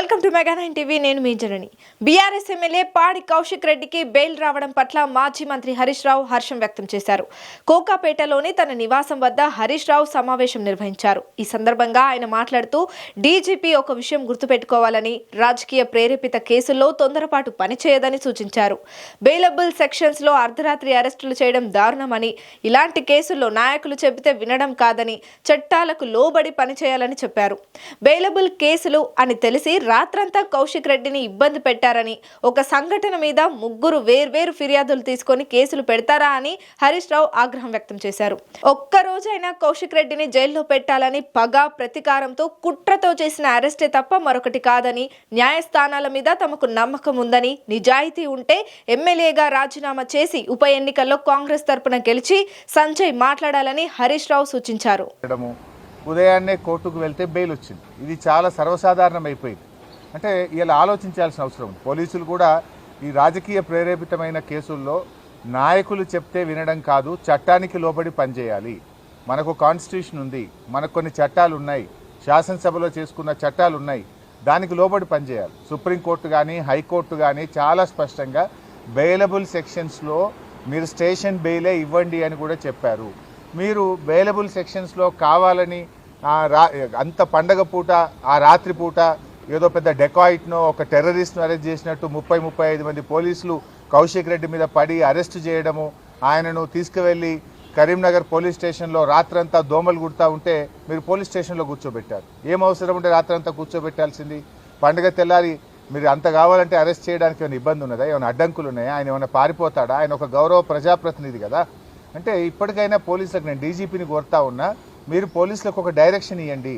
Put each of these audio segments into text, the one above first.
Welcome to mega 9 TV. నేను మీ జనని. BRS MLA పాడి కౌశిక్ రెడ్డికి బెయిల్ రావడం పట్ల మాజీ మంత్రి హరీష్ రావు హర్షం వ్యక్తం చేశారు. కోకాపేటలోని తన నివాసం వద్ద హరీష్ రావు సమావేశం నిర్వహించారు. ఈ సందర్భంగా ఆయన మాట్లాడుతూ డీజీపీ ఒక విషయం గుర్తుపెట్టుకోవాలని, రాజకీయ ప్రేరేపిత కేసుల్లో తొందరపాటు పనిచేయదని సూచించారు. బెయిలబుల్ సెక్షన్స్ లో అర్ధరాత్రి అరెస్టులు చేయడం దారుణమని, ఇలాంటి కేసుల్లో నాయకులు చెబితే వినడం కాదని, చట్టాలకు లోబడి పనిచేయాలని చెప్పారు. బెయిలబుల్ కేసులు అని తెలిసి రాత్రంతా కౌశిక్ రెడ్డిని ఇబ్బంది పెట్టారని, ఒక సంఘటన మీద ముగ్గురు వేర్వేరు ఫిర్యాదులు తీసుకొని కేసులు పెడతారా అని హరీష్ రావు ఆగ్రహం వ్యక్తం చేశారు. ఒక్కరోజైనా కౌశిక్ రెడ్డిని జైల్లో పెట్టాలని పగ, ప్రతీకారంతో, కుట్రతో చేసిన అరెస్టే తప్ప మరొకటి కాదని, న్యాయస్థానాల మీద తమకు నమ్మకం ఉందని, నిజాయితీ ఉంటే ఎమ్మెల్యేగా రాజీనామా చేసి ఉప ఎన్నికల్లో కాంగ్రెస్ తరపున గెలిచి సంజయ్ మాట్లాడాలని హరీష్ రావు సూచించారు. ఉదయాన్నే కోర్టుకు వెళ్తే బెయిల్ వచ్చింది. ఇది చాలా సర్వసాధారణం అయిపోయింది. అంటే ఇలా ఆలోచించాల్సిన అవసరం ఉంది. పోలీసులు కూడా ఈ రాజకీయ ప్రేరేపితమైన కేసుల్లో నాయకులు చెప్తే వినడం కాదు, చట్టానికి లోబడి పనిచేయాలి. మనకు కాన్స్టిట్యూషన్ ఉంది, మనకు కొన్ని చట్టాలు ఉన్నాయి, శాసనసభలో చేసుకున్న చట్టాలు ఉన్నాయి, దానికి లోబడి పనిచేయాలి. సుప్రీంకోర్టు కానీ హైకోర్టు కానీ చాలా స్పష్టంగా బెయిలబుల్ సెక్షన్స్లో మీరు స్టేషన్ బెయిలే ఇవ్వండి అని కూడా చెప్పారు. మీరు బెయిలబుల్ సెక్షన్స్లో కావాలని అంత పండగ పూట, ఆ రాత్రి పూట ఏదో పెద్ద డెకాయిట్నో ఒక టెర్రరిస్ట్ను అరెస్ట్ చేసినట్టు 30-35 మంది పోలీసులు కౌశిక్ రెడ్డి మీద పడి అరెస్ట్ చేయడము, ఆయనను తీసుకువెళ్ళి కరీంనగర్ పోలీస్ స్టేషన్లో రాత్రంతా దోమలు కుడతా ఉంటే మీరు పోలీస్ స్టేషన్లో కూర్చోబెట్టారు. ఏం అవసరం ఉంటే రాత్రంతా కూర్చోబెట్టాల్సింది? పండుగ తెల్లారి మీరు అంత కావాలంటే అరెస్ట్ చేయడానికి ఏమైనా ఇబ్బంది ఉన్నదా? ఏమైనా అడ్డంకులు ఉన్నాయా? ఆయన ఏమైనా పారిపోతాడా? ఆయన ఒక గౌరవ ప్రజాప్రతినిధి కదా. అంటే ఇప్పటికైనా పోలీసులకు, నేను డీజీపీని కోరుతా ఉన్నా, మీరు పోలీసులకు ఒక డైరెక్షన్ ఇవ్వండి.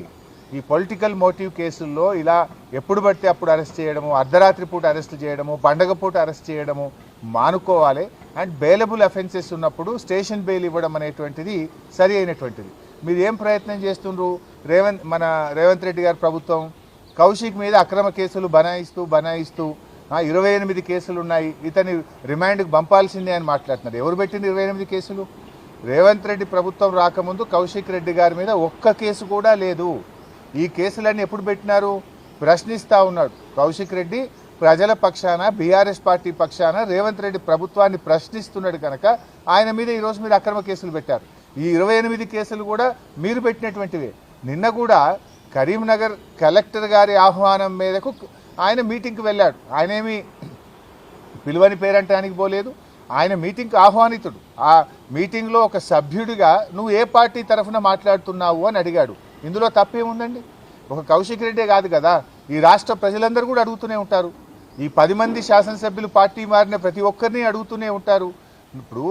ఈ పొలిటికల్ మోటివ్ కేసుల్లో ఇలా ఎప్పుడు పడితే అప్పుడు అరెస్ట్ చేయడము, అర్ధరాత్రి పూట అరెస్ట్ చేయడము, పండగ పూట అరెస్ట్ చేయడము మానుకోవాలి. అండ్ బెయిలబుల్ అఫెన్సెస్ ఉన్నప్పుడు స్టేషన్ బెయిల్ ఇవ్వడం అనేటువంటిది సరి అయినటువంటిది. మీరు ఏం ప్రయత్నం చేస్తుండ్రు? రేవంత్ రెడ్డి గారి ప్రభుత్వం కౌశిక్ మీద అక్రమ కేసులు బనాయిస్తూ 28 కేసులు ఉన్నాయి, ఇతని రిమాండ్కి పంపాల్సిందే అని మాట్లాడుతున్నారు. ఎవరు పెట్టింది 28 కేసులు? రేవంత్ రెడ్డి ప్రభుత్వం రాకముందు కౌశిక్ రెడ్డి గారి మీద ఒక్క కేసు కూడా లేదు. ఈ కేసులన్నీ ఎప్పుడు పెట్టినారు? ప్రశ్నిస్తూ ఉన్నాడు కౌశిక్ రెడ్డి. ప్రజల పక్షాన, బీఆర్ఎస్ పార్టీ పక్షాన రేవంత్ రెడ్డి ప్రభుత్వాన్ని ప్రశ్నిస్తున్నాడు కనుక ఆయన మీద ఈరోజు మీరు అక్రమ కేసులు పెట్టారు. ఈ 28 కేసులు కూడా మీరు పెట్టినటువంటివే. నిన్న కూడా కరీంనగర్ కలెక్టర్ గారి ఆహ్వానం మేరకు ఆయన మీటింగ్కి వెళ్ళాడు. ఆయనేమి పిలువని పేరంటానికి పోలేదు, ఆయన మీటింగ్కి ఆహ్వానితుడు. ఆ మీటింగ్లో ఒక సభ్యుడిగా నువ్వు ఏ పార్టీ తరఫున మాట్లాడుతున్నావు అని అడిగాడు. ఇందులో తప్పేముందండి? ఒక కౌశిక్ రెడ్డే కాదు కదా, ఈ రాష్ట్ర ప్రజలందరూ కూడా అడుగుతూనే ఉంటారు. ఈ 10 మంది శాసనసభ్యులు పార్టీ మారిన ప్రతి ఒక్కరిని అడుగుతూనే ఉంటారు. ఇప్పుడు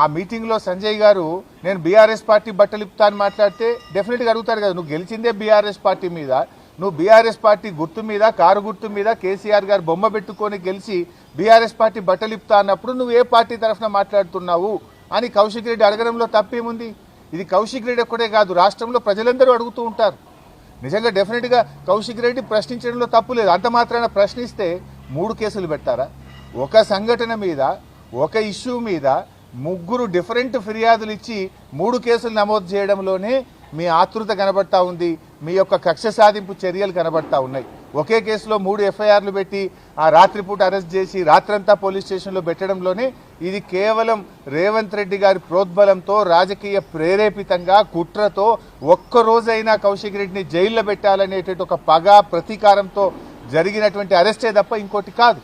ఆ మీటింగ్లో సంజయ్ గారు నేను బీఆర్ఎస్ పార్టీ బట్టలు ఇప్పుతా అని మాట్లాడితే డెఫినెట్గా అడుగుతారు కదా, నువ్వు గెలిచిందే బీఆర్ఎస్ పార్టీ మీద, నువ్వు బీఆర్ఎస్ పార్టీ గుర్తు మీద, కారు గుర్తు మీద కేసీఆర్ గారు బొమ్మ పెట్టుకొని గెలిచి బీఆర్ఎస్ పార్టీ బట్టలు ఇప్పుతా అన్నప్పుడు నువ్వు ఏ పార్టీ తరఫున మాట్లాడుతున్నావు అని కౌశిక్ రెడ్డి అడగడంలో తప్పేముంది? ఇది కౌశిక్ రెడ్డి ఒక్కడే కాదు, రాష్ట్రంలో ప్రజలందరూ అడుగుతూ ఉంటారు. నిజంగా డెఫినెట్గా కౌశిక్ రెడ్డి ప్రశ్నించడంలో తప్పు లేదు. అంత మాత్రాన ప్రశ్నిస్తే 3 కేసులు పెట్టారా? ఒక సంఘటన మీద, ఒక ఇష్యూ మీద ముగ్గురు డిఫరెంట్ ఫిర్యాదులు ఇచ్చి 3 కేసులు నమోదు చేయడంలోనే మీ ఆతృత కనబడతా ఉంది, మీ యొక్క కక్ష సాధింపు చర్యలు కనబడతా ఉన్నాయి. ఒకే కేసులో 3 ఎఫ్ఐఆర్లు పెట్టి ఆ రాత్రిపూట అరెస్ట్ చేసి రాత్రంతా పోలీస్ స్టేషన్లో పెట్టడంలోనే ఇది కేవలం రేవంత్ రెడ్డి గారి ప్రోద్బలంతో, రాజకీయ ప్రేరేపితంగా, కుట్రతో ఒక్కరోజైనా కౌశిక్ రెడ్డిని జైల్లో పెట్టాలనేటువంటి ఒక పగ, ప్రతీకారంతో జరిగినటువంటి అరెస్టే తప్ప ఇంకోటి కాదు.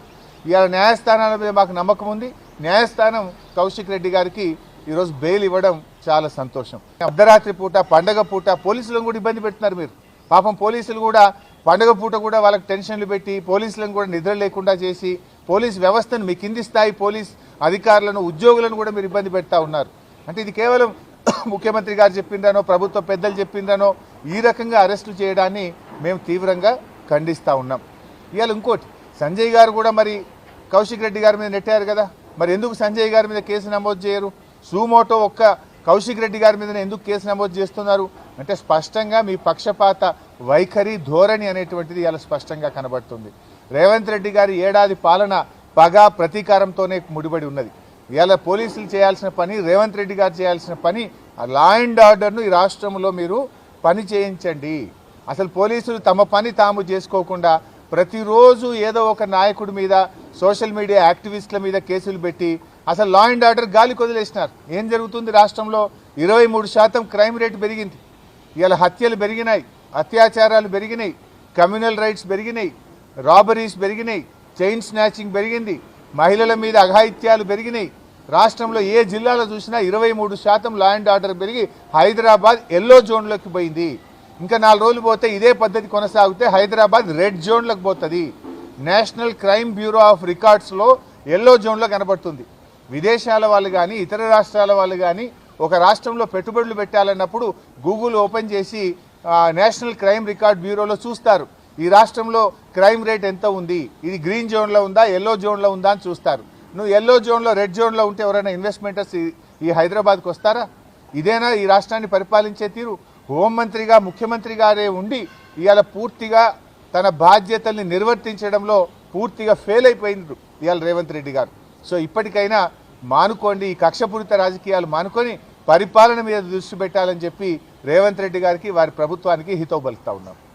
ఇవాళ న్యాయస్థానాల మీద మాకు నమ్మకం ఉంది. న్యాయస్థానం కౌశిక్ రెడ్డి గారికి ఈరోజు బెయిల్ ఇవ్వడం చాలా సంతోషం. అర్ధరాత్రి పూట, పండగ పూట పోలీసులను కూడా ఇబ్బంది పెడుతున్నారు మీరు. పాపం పోలీసులు కూడా పండగ పూట కూడా వాళ్ళకి టెన్షన్లు పెట్టి పోలీసులను కూడా నిద్ర లేకుండా చేసి పోలీస్ వ్యవస్థను, మీ కింది స్థాయి పోలీస్ అధికారులను, ఉద్యోగులను కూడా మీరు ఇబ్బంది పెడతా ఉన్నారు. అంటే ఇది కేవలం ముఖ్యమంత్రి గారు చెప్పిందనో, ప్రభుత్వ పెద్దలు చెప్పిందనో ఈ రకంగా అరెస్టులు చేయడాన్ని మేము తీవ్రంగా ఖండిస్తూ ఉన్నాం. ఇవాళ ఇంకోటి, సంజయ్ గారు కూడా మరి కౌశిక్ రెడ్డి గారి మీద నెట్టారు కదా, మరి ఎందుకు సంజయ్ గారి మీద కేసు నమోదు చేయరు? సుమోటో ఒక్క కౌశిక్ రెడ్డి గారి మీద ఎందుకు కేసు నమోదు చేస్తున్నారు అంటే స్పష్టంగా మీ పక్షపాత వైఖరి, ధోరణి అనేటువంటిది ఇలా స్పష్టంగా కనబడుతుంది. రేవంత్ రెడ్డి గారి ఏడాది పాలన పగ, ప్రతీకారంతోనే ముడిపడి ఉన్నది. ఇలా పోలీసులు చేయాల్సిన పని, రేవంత్ రెడ్డి గారు చేయాల్సిన పని, లా అండ్ ఆర్డర్ను ఈ రాష్ట్రంలో మీరు పని చేయించండి. అసలు పోలీసులు తమ పని తాము చేసుకోకుండా ప్రతిరోజు ఏదో ఒక నాయకుడి మీద సోషల్ మీడియా యాక్టివిస్టుల మీద కేసులు పెట్టి అసలు లా అండ్ ఆర్డర్ గాలికి వదిలేసినారు. ఏం జరుగుతుంది రాష్ట్రంలో? 23% క్రైమ్ రేటు పెరిగింది. ఇవాళ హత్యలు పెరిగినాయి, అత్యాచారాలు పెరిగినాయి, కమ్యూనల్ రైట్స్ పెరిగినాయి, రాబరీస్ పెరిగినాయి, చైన్ స్నాచింగ్ పెరిగింది, మహిళల మీద అఘాయిత్యాలు పెరిగినాయి. రాష్ట్రంలో ఏ జిల్లాలో చూసినా 23% లా అండ్ ఆర్డర్ పెరిగి హైదరాబాద్ ఎల్లో జోన్లోకి పోయింది. ఇంకా 4 రోజులు పోతే ఇదే పద్ధతి కొనసాగితే హైదరాబాద్ రెడ్ జోన్లోకి పోతుంది. నేషనల్ క్రైమ్ బ్యూరో ఆఫ్ రికార్డ్స్లో ఎల్లో జోన్లో కనబడుతుంది. విదేశాల వాళ్ళు కానీ ఇతర రాష్ట్రాల వాళ్ళు కానీ ఒక రాష్ట్రంలో పెట్టుబడులు పెట్టాలన్నప్పుడు గూగుల్ ఓపెన్ చేసి నేషనల్ క్రైమ్ రికార్డ్ బ్యూరోలో చూస్తారు ఈ రాష్ట్రంలో క్రైమ్ రేట్ ఎంత ఉంది, ఇది గ్రీన్ జోన్లో ఉందా ఎల్లో జోన్లో ఉందా అని చూస్తారు. నువ్వు ఎల్లో జోన్లో రెడ్ జోన్లో ఉంటే ఎవరైనా ఇన్వెస్ట్మెంటర్స్ ఈ హైదరాబాద్కి వస్తారా? ఇదేనా ఈ రాష్ట్రాన్ని పరిపాలించే తీరు? హోంమంత్రిగా ముఖ్యమంత్రి గారే ఉండి ఇవాళ పూర్తిగా తన బాధ్యతల్ని నిర్వర్తించడంలో పూర్తిగా ఫెయిల్ అయిపోయింది ఇవాళ రేవంత్ రెడ్డి గారు. సో ఇప్పటికైనా మానుకోండి, ఈ కక్షపూరిత రాజకీయాలు మానుకొని పరిపాలన మీద దృష్టి పెట్టాలని చెప్పి రేవంత్ రెడ్డి గారికి వారి ప్రభుత్వానికి హితవు పలుకుతా ఉన్నాం.